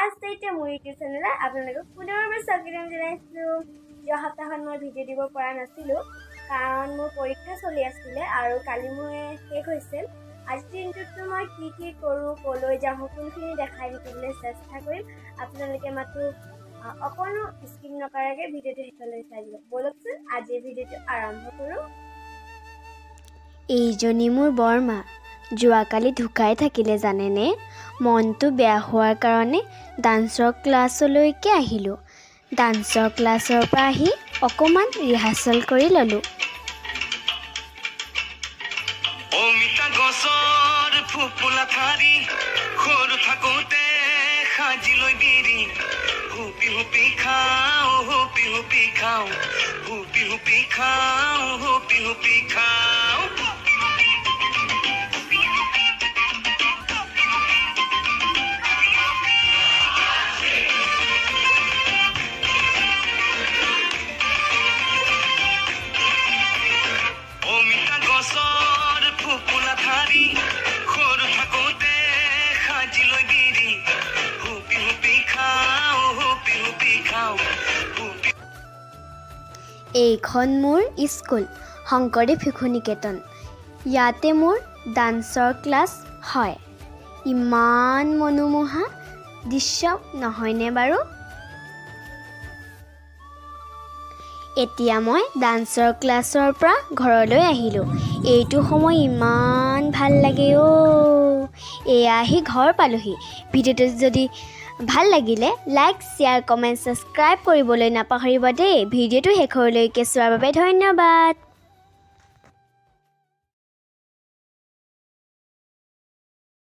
First এতিয়া মোৰ YouTube চেনেলত আপোনালোকক পুনৰবাৰ স্বাগতম জনাইছোঁ। যোৱা সপ্তাহত মই ভিডিঅ' দিব পৰা নাছিলোঁ কাৰণ মোৰ পৰীক্ষা চলি আছিলে আৰু কালি মোৰ শেষ হৈছিল। আজিৰ দিনটোতো মই কি কৰোঁ, ক'লৈ যাওঁ, সকলোখিনি দেখাই দিবলৈ চেষ্টা কৰিম। আপোনালোকে মাথো অকণো স্কিপ নকৰাকৈ ভিডিঅ'টো শেষলৈ চাই দিব। ব'লকচোন আজিৰ ভিডিঅ'টো আৰম্ভ কৰোঁ। এইজনী মোৰ বৰমা যোৱাকালি ঢুকাই থাকিলে জানেনে। মনটো বেয়া হোৱাৰ কাৰণে ডান্সৰ ক্লাছলৈকে আহিলোঁ। ডান্সৰ ক্লাছৰ পৰা আহি অকণমান ৰিহাৰ্চেল কৰি ল'লোঁ। অমিতা গছৰ ফুপুলা ঠাৰি সৰু থাকোঁতে সাজিলৈ বিৰি হুপি হুপি খাওঁ হুপি হুপি খাওঁ হুপি হুপি খাওঁ হুপি হুপি খাওঁ। অমিতা গছৰ ফুপুলা ঠাৰি সৰু থাকোঁতে সাজিলৈ বিৰি হুপি হুপি খাওঁ হুপি হুপি খাওঁ হুপি। এইখন মোৰ স্কুল শংকৰদেৱ শিশু নিকেতন। ইয়াতে মোৰ ডান্সৰ ক্লাছ হয়। ইমান মনোমোহা দৃশ্য নহয়নে বাৰু? এতিয়া মই ডান্সৰ ক্লাছৰ পৰা ঘৰলৈ আহিলোঁ। এইটো সময় ইমান ভাল লাগে অ'। এয়া আহি ঘৰ পালোহি। ভিডিঅ'টো যদি ভাল লাগিলে লাইক, শ্বেয়াৰ, কমেণ্ট, ছাবস্ক্ৰাইব কৰিবলৈ নাপাহৰিব দেই। ভিডিঅ'টো শেষলৈকে চোৱাৰ বাবে ধন্যবাদ।